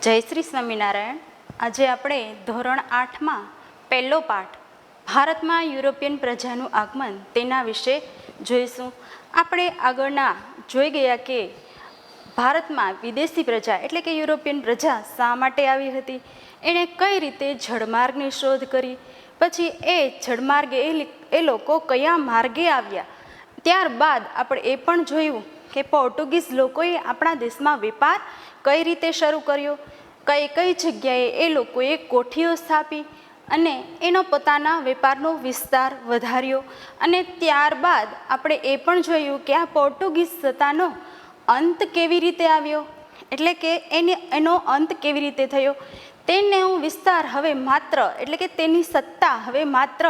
જય શ્રી સ્વામિનારાયણ. આજે આપણે ધોરણ 8માં પહેલો પાઠ ભારતમાં યુરોપિયન પ્રજાનું આગમન તેના વિશે જોઈશું. આપણે આગળના જોઈ ગયા કે ભારતમાં વિદેશી પ્રજા એટલે કે યુરોપિયન પ્રજા શા માટે આવી હતી, એણે કઈ રીતે જળમાર્ગની શોધ કરી, પછી એ જળમાર્ગે એ લોકો કયા માર્ગે આવ્યા. ત્યારબાદ આપણે એ પણ જોયું કે પોર્ટુગીઝ લોકોએ આપણા દેશમાં વેપાર કઈ રીતે શરૂ કર્યો, કઈ કઈ જગ્યાએ એ લોકોએ કોઠીઓ સ્થાપી અને એનો પોતાના વેપારનો વિસ્તાર વધાર્યો. અને ત્યારબાદ આપણે એ પણ જોયું કે આ પોર્ટુગીઝ સત્તાનો અંત કેવી રીતે આવ્યો, એટલે કે એનો અંત કેવી રીતે થયો. તેનો વિસ્તાર હવે માત્ર એટલે કે તેની સત્તા હવે માત્ર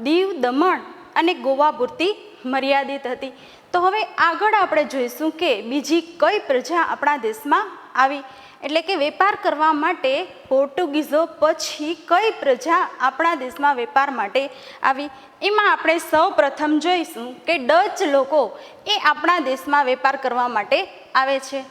દીવ, દમણ અને ગોવા પૂરતી મર્યાદિત હતી. તો હવે આગળ આપણે જોઈશું કે બીજી કઈ પ્રજા આપણા દેશમાં આવી, એટલે કે વેપાર કરવા માટે પોર્ટુગીઝો પછી કઈ પ્રજા આપણા દેશમાં વેપાર માટે આવી. એમાં આપણે સૌ પ્રથમ જોઈશું કે ડચ લોકો એ આપણા દેશમાં વેપાર કરવા માટે આવે છે.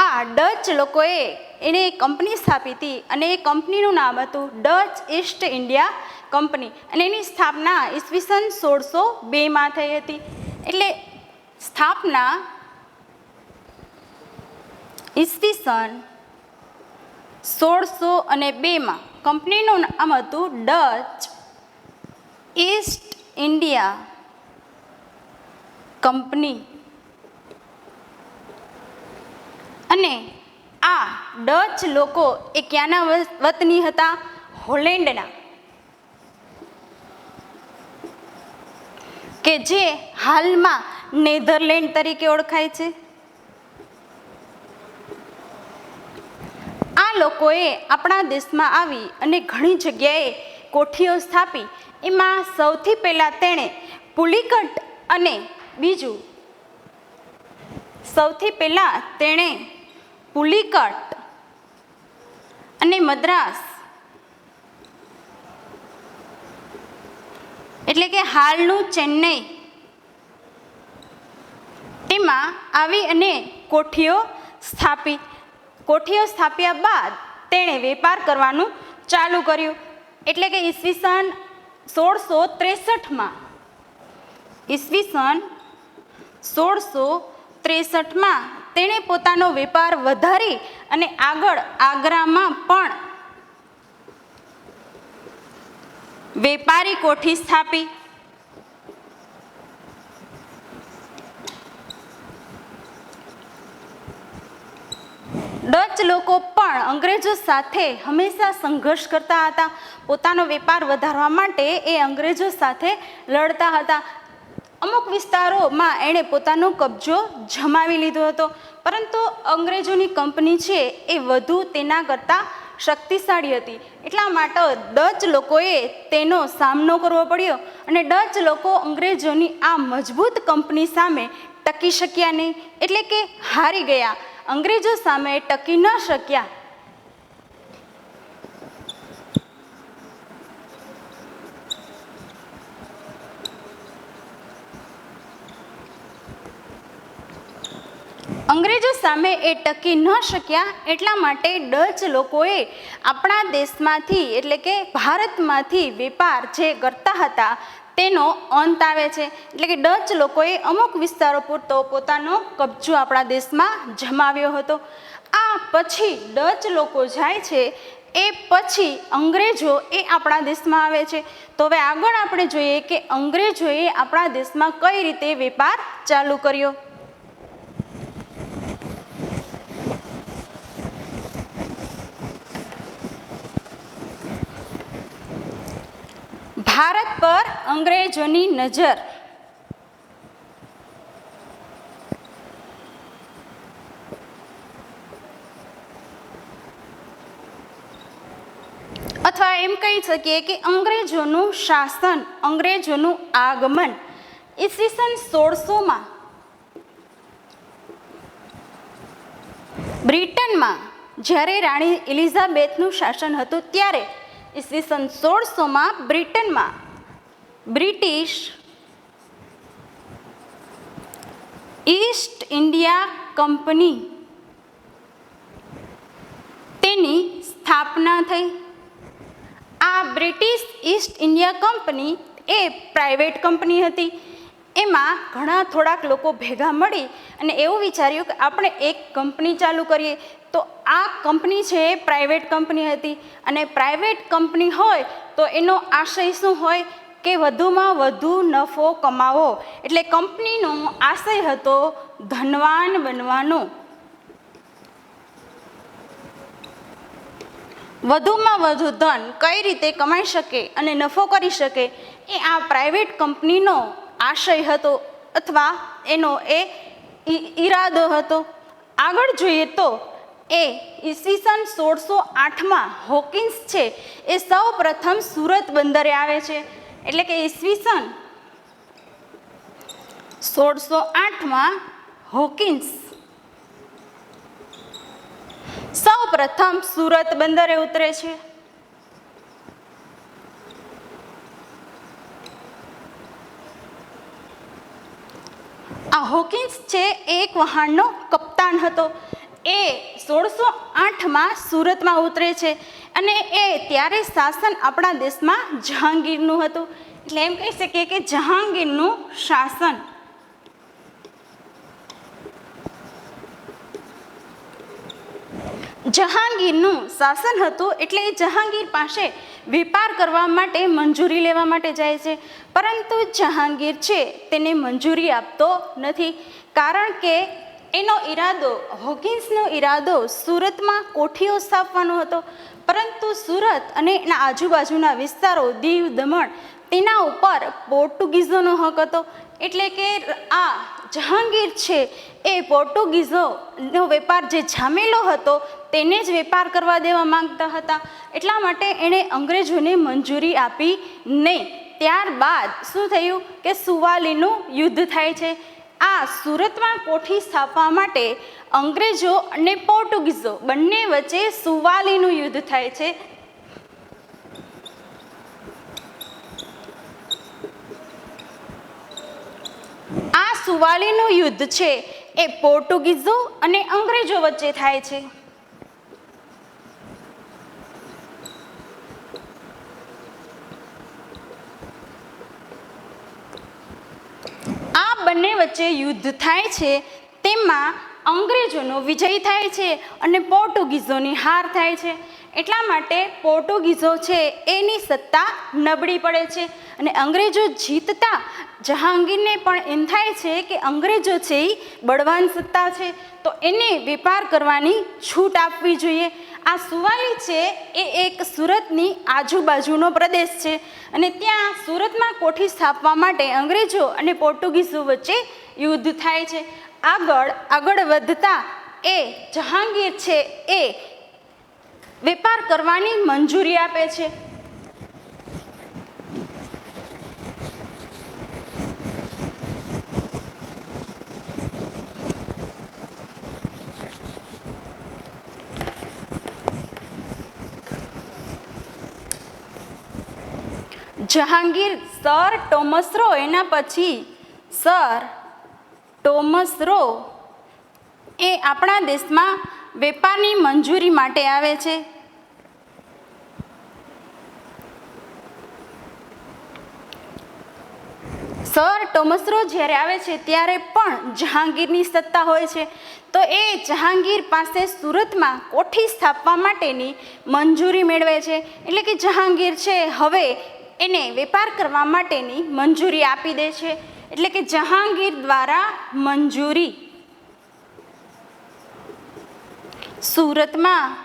આ ડચ લોકોએ એને એક કંપની સ્થાપી હતી અને એ કંપનીનું નામ હતું ડચ ઈસ્ટ ઇન્ડિયા કંપની અને એની સ્થાપના ઈસવીસન 1602માં થઈ હતી. એટલે સ્થાપના ઈસવીસન 1602માં. કંપનીનું નામ હતું ડચ ઈસ્ટ ઇન્ડિયા કંપની. અને આ ડચ લોકો એ ક્યાંના વતની હતા? હોલેન્ડના, કે જે હાલમાં નેધરલેન્ડ તરીકે ઓળખાય છે. આ લોકોએ આપણા દેશમાં આવી અને ઘણી જગ્યાએ કોઠીઓ સ્થાપી. એમાં સૌથી પહેલાં તેણે પુલિકટ અને બીજું સૌથી પહેલાં તેણે પુલિકટ અને મદ્રાસ એટલે કે હાલનું ચેન્નઈ તેમાં આવી અને કોઠીઓ સ્થાપી. કોઠીઓ સ્થાપ્યા બાદ તેણે વેપાર કરવાનું ચાલુ કર્યું. એટલે કે ઈસવીસન 1663માં ઈસવીસન 1663માં તેણે પોતાનો વેપાર વધારી અને આગળ આગ્રામાં પણ વેપારી કોઠી સ્થાપી. ડચ લોકો પણ અંગ્રેજો સાથે હંમેશા સંઘર્ષ કરતા હતા. પોતાનો વેપાર વધારવા માટે એ અંગ્રેજો સાથે લડતા હતા. અમુક વિસ્તારોમાં એણે પોતાનો કબજો જમાવી લીધો હતો, પરંતુ અંગ્રેજોની કંપની છે એ વધુ તેના કરતાં શક્તિશાળી હતી. એટલા માટે ડચ લોકોએ તેનો સામનો કરવો પડ્યો અને ડચ લોકો અંગ્રેજોની આ મજબૂત કંપની સામે ટકી શક્યા નહીં, એટલે કે હારી ગયા. અંગ્રેજો સામે ટકી ન શક્યા. અંગ્રેજો સામે એ ટકી ન શક્યા એટલા માટે ડચ લોકોએ આપણા દેશમાંથી એટલે કે ભારતમાંથી વેપાર જે કરતા હતા તેનો અંત આવે છે. એટલે કે ડચ લોકોએ અમુક વિસ્તારો પૂરતો પોતાનો કબજો આપણા દેશમાં જમાવ્યો હતો. આ પછી ડચ લોકો જાય છે એ પછી અંગ્રેજો એ આપણા દેશમાં આવે છે. તો હવે આગળ આપણે જોઈએ કે અંગ્રેજોએ આપણા દેશમાં કઈ રીતે વેપાર ચાલુ કર્યો. ભારત પર અંગ્રેજોની નજર. અથવા એમ કહી શકીએ કે અંગ્રેજોનું શાસન, અંગ્રેજોનું આગમન ઈસવીસન 1600માં બ્રિટનમાં જ્યારે રાણી એલિઝાબેથનું શાસન હતું ત્યારે ઈસવીસન 1600માં બ્રિટનમાં બ્રિટિશ ઇન્ડિયા કંપની તેની સ્થાપના થઈ. આ બ્રિટિશ ઈસ્ટ ઇન્ડિયા કંપની એ પ્રાઇવેટ કંપની હતી. એમાં ઘણા થોડાક લોકો ભેગા મળી અને એવું વિચાર્યું કે આપણે એક કંપની ચાલુ કરીએ. તો આ કંપની છે એ પ્રાઇવેટ કંપની હતી અને પ્રાઇવેટ કંપની હોય તો એનો આશય શું હોય કે વધુમાં વધુ નફો કમાવો. એટલે કંપનીનો આશય હતો ધનવાન બનવાનો. વધુમાં વધુ ધન કઈ રીતે કમાઈ શકે અને નફો કરી શકે એ આ પ્રાઇવેટ કંપનીનો આશય હતો અથવા એનો એ ઈરાદો હતો. આગળ જોઈએ તો એ ઈસવીસન 1608માં હોકિન્સ છે એ સૌ પ્રથમ સુરત બંદરે આવે છે. એટલે કે ઈસવીસન 1608માં હોકિન્સ સૌ પ્રથમ સુરત બંદરે ઉતરે છે. આ હોકિન્સ છે એક વહાણનો કપ્તાન હતો. એ 1608માં સુરતમાં ઉતરે છે અને એ ત્યારે શાસન આપણા દેશમાં જહાંગીરનું હતું. એટલે એમ કહી શકીએ કે જહાંગીરનું શાસન. જહાંગીરનું શાસન હતું એટલે એ જહાંગીર પાસે વેપાર કરવા માટે મંજૂરી લેવા માટે જાય છે. પરંતુ જહાંગીર છે તેને મંજૂરી આપતો નથી. કારણ કે એનો ઈરાદો, હોકિન્સનો ઈરાદો સુરતમાં કોઠીઓ સ્થાપવાનો હતો. પરંતુ સુરત અને એના આજુબાજુના વિસ્તારો, દીવ, દમણ, તેના ઉપર પોર્ટુગીઝોનો હક હતો. એટલે કે આ જહાંગીર છે એ પોર્ટુગીઝોનો વેપાર જે જામેલો હતો તેને જ વેપાર કરવા દેવા માંગતા હતા. એટલા માટે એણે અંગ્રેજોને મંજૂરી આપી નહીં. ત્યારબાદ શું થયું કે સુવાલીનું યુદ્ધ થાય છે. આ સુરતમાં કોઠી સ્થાપવા માટે અંગ્રેજો અને પોર્ટુગીઝો બંને વચ્ચે સુવાલીનું યુદ્ધ થાય છે. આ સુવાલીનું યુદ્ધ છે એ પોર્ટુગીઝો અને અંગ્રેજો વચ્ચે થાય છે. આ બંને વચ્ચે યુદ્ધ થાય છે તેમાં અંગ્રેજોનો વિજય થાય છે અને પોર્ટુગીઝોની હાર થાય છે. એટલા માટે પોર્ટુગીઝો છે એની સત્તા નબળી પડે છે અને અંગ્રેજો જીતતા જહાંગીરને પણ એમ થાય છે કે અંગ્રેજો છે એ બળવાન સત્તા છે તો એને વેપાર કરવાની છૂટ આપવી જોઈએ. આ સુવાલી છે એ એક સુરતની આજુબાજુનો પ્રદેશ છે અને ત્યાં સુરતમાં કોઠી સ્થાપવા માટે અંગ્રેજો અને પોર્ટુગીઝો વચ્ચે યુદ્ધ થાય છે. આગળ વધતા એ જહાંગીર છે એ વેપાર કરવાની મંજૂરી આપે છે. જહાંગીર સર ટોમસ રો, એના પછી સર ટોમસ રો એ આપણા દેશમાં વેપારની મંજૂરી માટે આવે છે. સર ટોમસ રો જ્યારે આવે છે ત્યારે પણ જહાંગીરની સત્તા હોય છે. તો એ જહાંગીર પાસે સુરતમાં કોઠી સ્થાપવા માટેની મંજૂરી મેળવે છે. એટલે કે જહાંગીર છે હવે એને વેપાર કરવા માટેની મંજૂરી આપી દે છે. એટલે કે જહાંગીર દ્વારા મંજૂરી. સુરતમાં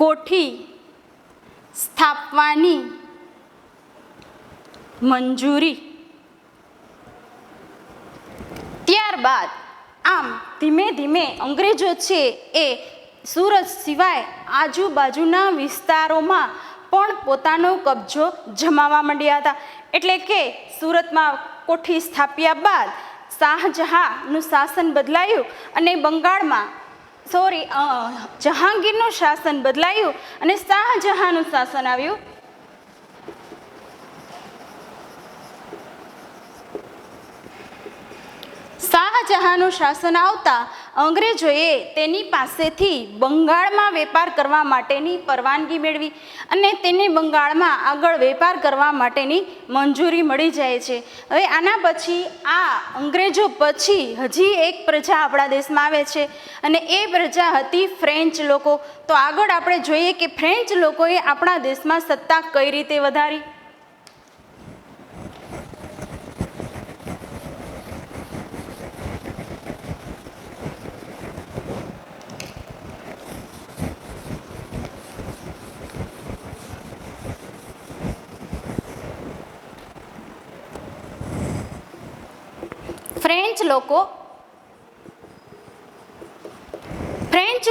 કોઠી સ્થાપવાની મંજૂરી. ત્યારબાદ આમ ધીમે ધીમે અંગ્રેજો છે એ સુરત સિવાય આજુબાજુના વિસ્તારોમાં પણ પોતાનો કબજો જમાવવા માંડ્યા હતા. એટલે કે સુરતમાં કોઠી સ્થાપ્યા બાદ શાહજહાંનું શાસન બદલાયું અને બંગાળમાં જહાંગીરનું શાસન બદલાયું અને શાહજહાંનું શાસન આવ્યું. શાહજહાંનું શાસન આવતા અંગ્રેજોએ તેની પાસેથી બંગાળમાં વેપાર કરવા માટેની પરવાનગી મેળવી અને તેને બંગાળમાં આગળ વેપાર કરવા માટેની મંજૂરી મળી જાય છે. હવે આના પછી આ અંગ્રેજો પછી હજી એક પ્રજા આપણા દેશમાં આવે છે અને એ પ્રજા હતી ફ્રેન્ચ લોકો. તો આગળ આપણે જોઈએ કે ફ્રેન્ચ લોકોએ આપણા દેશમાં સત્તા કઈ રીતે વધારી. ફ્રેન્ચ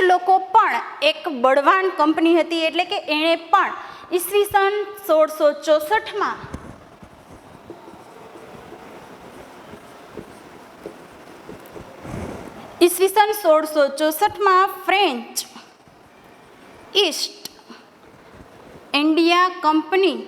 લોકો પણ એક બળવાન કંપની હતી, એટલે કે એણે પણ ઈસવીસન 1664માં ફ્રેન્ચ ઈસ્ટ ઇન્ડિયા કંપનીની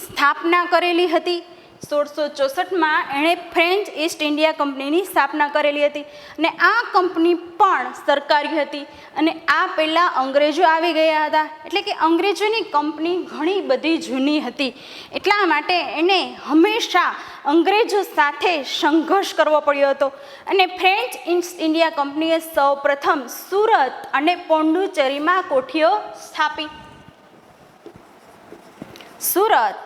સ્થાપના કરેલી હતી. 1664માં એણે ફ્રેન્ચ ઈસ્ટ ઇન્ડિયા કંપનીની સ્થાપના કરેલી હતી અને આ કંપની પણ સરકારી હતી અને આ પહેલાં અંગ્રેજો આવી ગયા હતા, એટલે કે અંગ્રેજોની કંપની ઘણી બધી જૂની હતી. એટલા માટે એને હંમેશા અંગ્રેજો સાથે સંઘર્ષ કરવો પડ્યો હતો અને ફ્રેન્ચ ઈસ્ટ ઇન્ડિયા કંપનીએ સૌપ્રથમ સુરત અને પોંડિચેરીમાં કોઠીઓ સ્થાપી. સુરત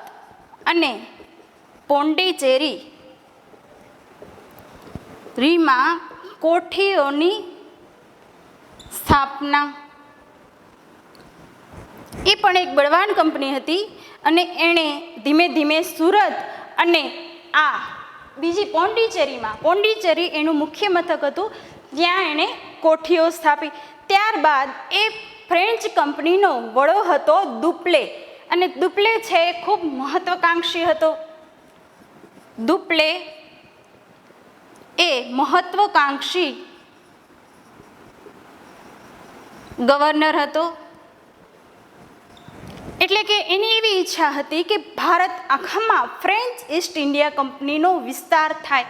અને પોંડિચેરીમાં કોઠીઓની સ્થાપના. એ પણ એક બળવાન કંપની હતી અને એણે ધીમે ધીમે સુરત અને આ બીજી પોંડિચેરી એનું મુખ્ય મથક હતું, ત્યાં એણે કોઠીઓ સ્થાપી. ત્યારબાદ એ ફ્રેન્ચ કંપનીનો વડો હતો દુપ્લે, અને દુપ્લે છે એ ખૂબ મહત્વકાંક્ષી હતો. દુપ્લે એ મહત્વકાંક્ષી ગવર્નર હતો, એટલે કે એની એવી ઈચ્છા હતી કે ભારત આખામાં ફ્રેન્ચ ઈસ્ટ ઇન્ડિયા કંપનીનો વિસ્તાર થાય.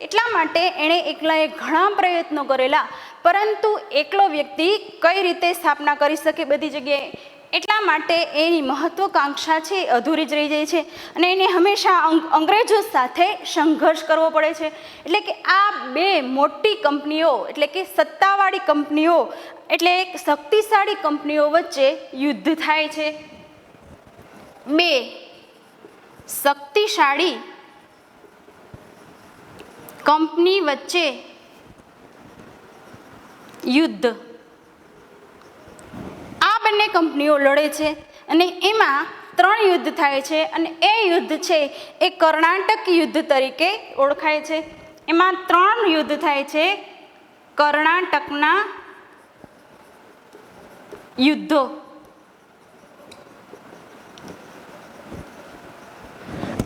એટલા માટે એણે એકલાએ ઘણા પ્રયત્નો કરેલા, પરંતુ એકલો વ્યક્તિ કઈ રીતે સ્થાપના કરી શકે બધી જગ્યાએ, એટલા માટે એની મહત્વકાંક્ષા છે અધૂરી જ રહી જાય છે અને એને હંમેશા અંગ્રેજો સાથે સંઘર્ષ કરવો પડે છે. એટલે કે આ બે મોટી કંપનીઓ, એટલે કે સત્તાવાળી કંપનીઓ, એટલે શક્તિશાળી કંપનીઓ વચ્ચે યુદ્ધ થાય છે. બે શક્તિશાળી કંપની વચ્ચે યુદ્ધ. આ બંને કંપનીઓ લડે છે અને એમાં 3 યુદ્ધ થાય છે અને એ યુદ્ધ છે એ કર્ણાટક યુદ્ધ તરીકે ઓળખાય છે. એમાં 3 યુદ્ધ થાય છે કર્ણાટકના યુદ્ધો.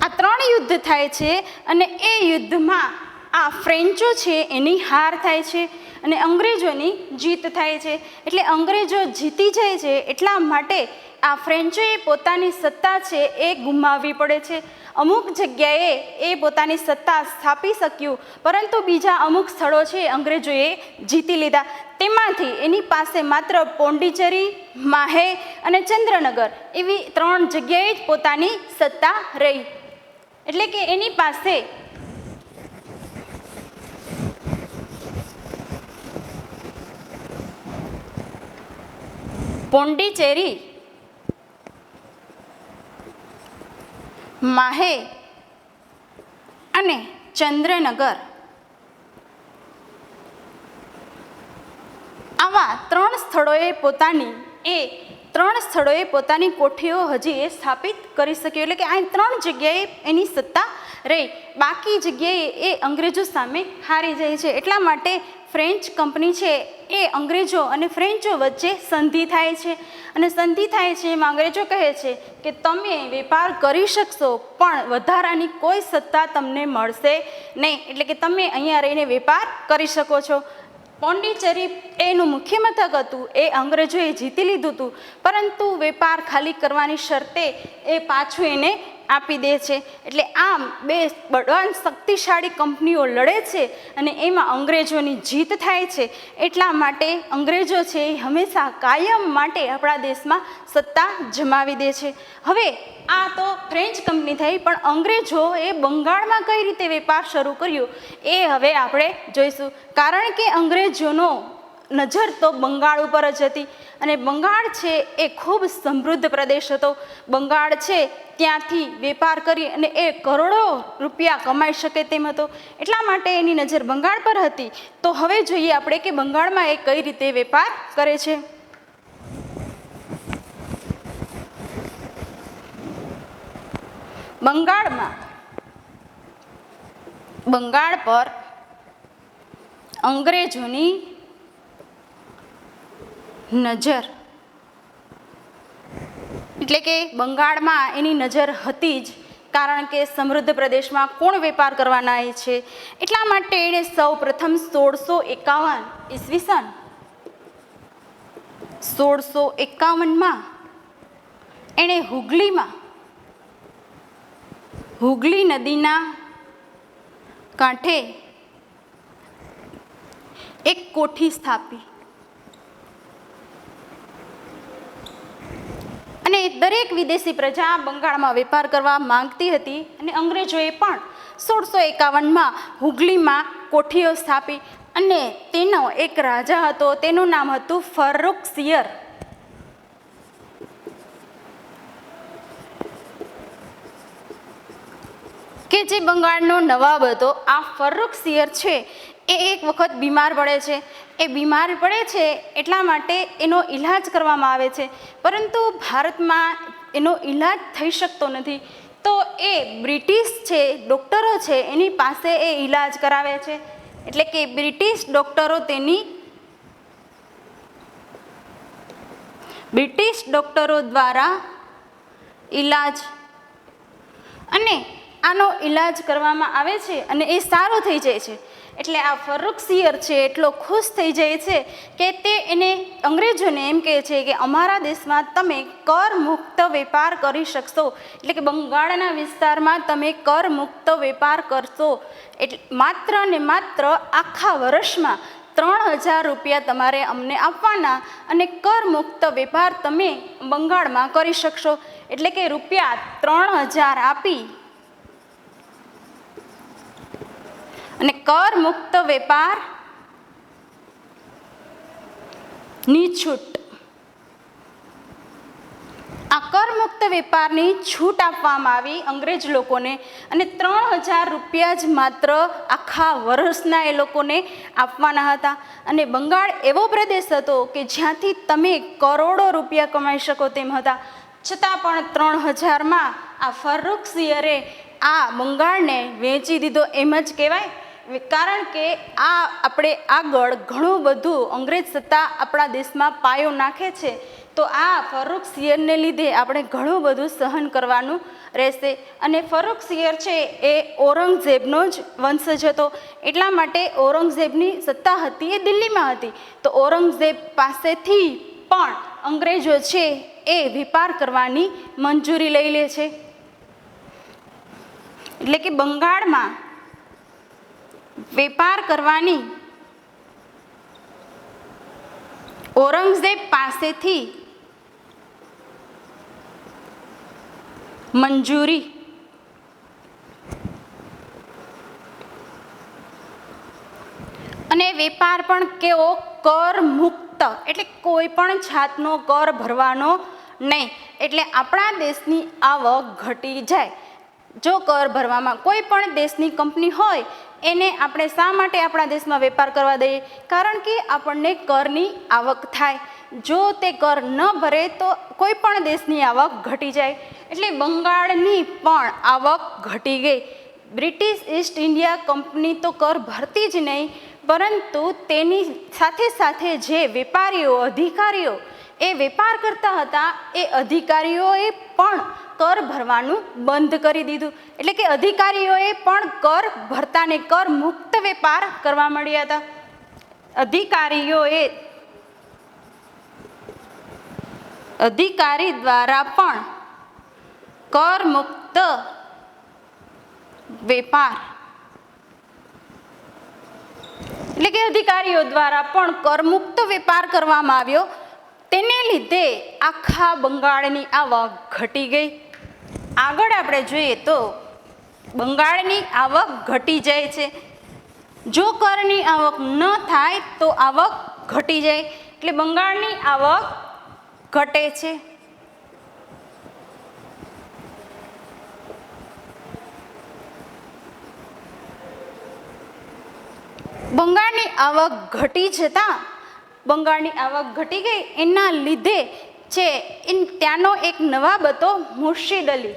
આ 3 યુદ્ધ થાય છે અને એ યુદ્ધમાં આ ફ્રેન્ચો છે એની હાર થાય છે અને અંગ્રેજોની જીત થાય છે. એટલે અંગ્રેજો જીતી જાય છે, એટલા માટે આ ફ્રેન્ચોએ પોતાની સત્તા છે એ ગુમાવવી પડે છે. અમુક જગ્યાએ એ પોતાની સત્તા સ્થાપી શક્યું, પરંતુ બીજા અમુક સ્થળો છે અંગ્રેજોએ જીતી લીધા. તેમાંથી એની પાસે માત્ર પોંડિચેરી, માહે અને ચંદ્રનગર એવી 3 જગ્યાએ જ પોતાની સત્તા રહી. એટલે કે એની પાસે પોંડિચેરી, માહે અને ચંદ્રનગર આવા 3 સ્થળોએ પોતાની કોઠીઓ હજી એ સ્થાપિત કરી શક્યો. એટલે કે આ 3 જગ્યાએ એની સત્તા રહી, બાકી જગ્યાએ એ અંગ્રેજો સામે હારી જાય છે. એટલા માટે ફ્રેન્ચ કંપની છે એ અંગ્રેજો અને ફ્રેન્ચો વચ્ચે સંધિ થાય છે અને સંધિ થાય છે એમાં અંગ્રેજો કહે છે કે તમે વેપાર કરી શકશો, પણ વધારાની કોઈ સત્તા તમને મળશે નહીં, એટલે કે તમે અહીંયા રહીને વેપાર કરી શકો છો. પોંડિચેરી એનું મુખ્ય મથક હતું, એ અંગ્રેજોએ જીતી લીધું હતું, પરંતુ વેપાર ખાલી કરવાની શરતે એ પાછું એને આપી દે છે. એટલે આમ બે બળવાન શક્તિશાળી કંપનીઓ લડે છે અને એમાં અંગ્રેજોની જીત થાય છે. એટલા માટે અંગ્રેજો છે એ હંમેશા કાયમ માટે આપણા દેશમાં સત્તા જમાવી દે છે. હવે આ તો ફ્રેન્ચ કંપની થઈ, પણ અંગ્રેજો એ બંગાળમાં કઈ રીતે વેપાર શરૂ કર્યો એ હવે આપણે જોઈશું. કારણ કે અંગ્રેજોનો નજર તો બંગાળ ઉપર જ હતી અને બંગાળ છે એ ખૂબ સમૃદ્ધ પ્રદેશ હતો. બંગાળ છે ત્યાંથી વેપાર કરી અને એ કરોડો રૂપિયા કમાઈ શકે તેમ હતો. એટલા માટે એની નજર બંગાળ પર હતી. તો હવે જોઈએ આપણે કે બંગાળમાં એ કઈ રીતે વેપાર કરે છે. બંગાળ પર અંગ્રેજોની નજર, એટલે કે બંગાળમાં એની નજર હતી જ, કારણ કે સમૃદ્ધ પ્રદેશમાં કોણ વેપાર કરવાના છે. એટલા માટે એણે સૌ પ્રથમ 1651 ઈસવીસન 1651માં એણે હુગલી નદીના કાંઠે એક કોઠી સ્થાપી અને દરેક વિદેશી પ્રજા બંગાળમાં વેપાર કરવા માંગતી હતી અને અંગ્રેજોએ પણ 1651માં હુગલીમાં કોઠીઓ સ્થાપી અને તેનો એક રાજા હતો, તેનું નામ હતું ફર્રુખસિયર. કે જે બંગાળનો નવાબ હતો. આ ફર્રુખસિયર છે એ એક વખત બીમાર પડે છે. એ બીમાર પડે છે એટલા માટે એનો ઈલાજ કરવામાં આવે છે, પરંતુ ભારતમાં એનો ઈલાજ થઈ શકતો નથી. તો એ બ્રિટિશ છે ડૉક્ટરો છે એની પાસે એ ઈલાજ કરાવે છે. એટલે કે બ્રિટિશ ડૉક્ટરો દ્વારા ઈલાજ, અને આનો ઈલાજ કરવામાં આવે છે અને એ સારો થઈ જાય છે. એટલે આ ફર્રુખસિયર છે એટલો ખુશ થઈ જાય છે કે તે એને અંગ્રેજોને એમ કહે છે કે અમારા દેશમાં તમે કર મુક્ત વેપાર કરી શકશો, એટલે કે બંગાળના વિસ્તારમાં તમે કર મુક્ત વેપાર કરશો. એટલે માત્ર ને માત્ર આખા વર્ષમાં 3000 રૂપિયા તમારે અમને આપવાના અને કર મુક્ત વેપાર તમે બંગાળમાં કરી શકશો. એટલે કે રૂપિયા 3000 આપી અને કર મુક્ત વેપાર ની છૂટ, આ કર મુક્ત વેપારની છૂટ આપવામાં આવી અંગ્રેજ લોકોને અને 3000 રૂપિયા જ માત્ર આખા વર્ષના એ લોકોને આપવાના હતા. અને બંગાળ એવો પ્રદેશ હતો કે જ્યાંથી તમે કરોડો રૂપિયા કમાઈ શકો તેમ હતા. છતાં પણ 3000માં આ ફર્રુખસિયરે આ બંગાળને વેચી દીધો એમ જ કહેવાય. કારણ કે આ આપણે આગળ ઘણું બધું અંગ્રેજ સત્તા આપણા દેશમાં પાયો નાખે છે. તો આ ફર્રુખસિયરને લીધે આપણે ઘણું બધું સહન કરવાનું રહેશે. અને ફર્રુખસિયર છે એ ઔરંગઝેબનો જ વંશજ હતો. એટલા માટે ઔરંગઝેબની સત્તા હતી એ દિલ્હીમાં હતી. તો ઔરંગઝેબ પાસેથી પણ અંગ્રેજો છે એ વેપાર કરવાની મંજૂરી લઈ લે છે. એટલે કે બંગાળમાં વેપાર કરવાની ઔરંગઝેબ પાસેથી મંજૂરી અને વેપાર પણ કેવો કર મુક્ત, એટલે કોઈ પણ જાતનો કર ભરવાનો નહીં. એટલે આપણા દેશની આવક ઘટી જાય. જો કર ભરવામાં કોઈ પણ દેશની કંપની હોય એને આપણે શા માટે આપણા દેશમાં વેપાર કરવા દઈએ? કારણ કે આપણને કરની આવક થાય. જો તે કર ન ભરે તો કોઈ પણ દેશની આવક ઘટી જાય. એટલે બંગાળની પણ આવક ઘટી ગઈ. બ્રિટિશ ઈસ્ટ ઇન્ડિયા કંપની તો કર ભરતી જ નહીં, પરંતુ તેની સાથે સાથે જે વેપારીઓ અધિકારીઓ એ વેપાર કરતા હતા એ અધિકારીઓએ પણ કર ભરવાનું બંધ કરી દીધું. એટલે કે અધિકારીઓએ પણ કર ભરતા ને કર મુક્ત વેપાર કરવા મળ્યા હતા. અધિકારી દ્વારા પણ કર મુક્ત વેપાર એટલે કે અધિકારીઓ દ્વારા પણ કરમુક્ત વેપાર કરવામાં આવ્યો. તેને લીધે આખા બંગાળની આવક ઘટી ગઈ. આગળ આપણે જોઈએ તો બંગાળની આવક ઘટી જાય છે. જો કરની આવક ન થાય તો આવક ઘટી જાય, એટલે બંગાળની આવક ઘટે છે. બંગાળની આવક ઘટી જતાં બંગાળની આવક ઘટી ગઈ એના લીધે છે ત્યાંનો એક નવાબ હતો મુર્શિદ અલી.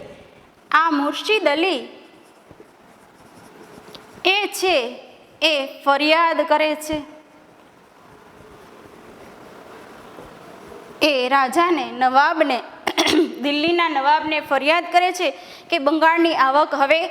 આ મુર્શિદ અલી એ છે એ ફરિયાદ કરે છે. એ રાજાને નવાબને દિલ્હીના નવાબને ફરિયાદ કરે છે કે બંગાળની આવક હવે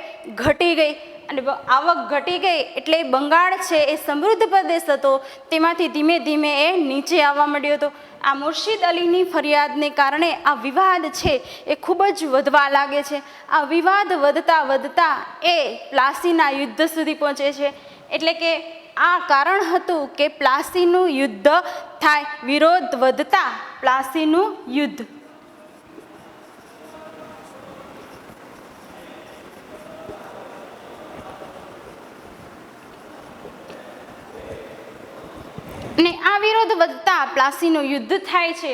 ઘટી ગઈ. અને આવક ઘટી ગઈ એટલે બંગાળ છે એ સમૃદ્ધ પ્રદેશ હતો, તેમાંથી ધીમે ધીમે એ નીચે આવવા માંડ્યો હતો. આ મુર્શિદ અલીની ફરિયાદને કારણે આ વિવાદ છે એ ખૂબ જ વધવા લાગે છે. આ વિવાદ વધતા વધતા એ પ્લાસીના યુદ્ધ સુધી પહોંચે છે. એટલે કે આ કારણ હતું કે પ્લાસીનું યુદ્ધ થાય, વિરોધ વધતા પ્લાસીનું યુદ્ધ. અને આ વિરોધ વધતા પ્લાસીનું યુદ્ધ થાય છે.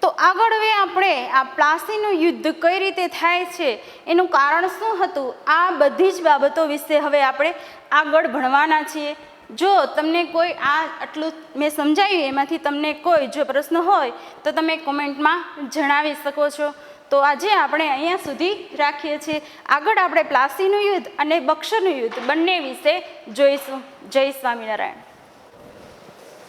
તો આગળ હવે આપણે આ પ્લાસીનું યુદ્ધ કઈ રીતે થાય છે, એનું કારણ શું હતું, આ બધી જ બાબતો વિશે હવે આપણે આગળ ભણવાના છીએ. જો તમને કોઈ આટલું મેં સમજાવ્યું એમાંથી તમને કોઈ જો પ્રશ્ન હોય તો તમે કોમેન્ટમાં જણાવી શકો છો. તો આજે આપણે અહીંયા સુધી રાખીએ છીએ. આગળ આપણે પ્લાસીનું યુદ્ધ અને બક્સરનું યુદ્ધ બંને વિશે જોઈશું. જય સ્વામિનારાયણ.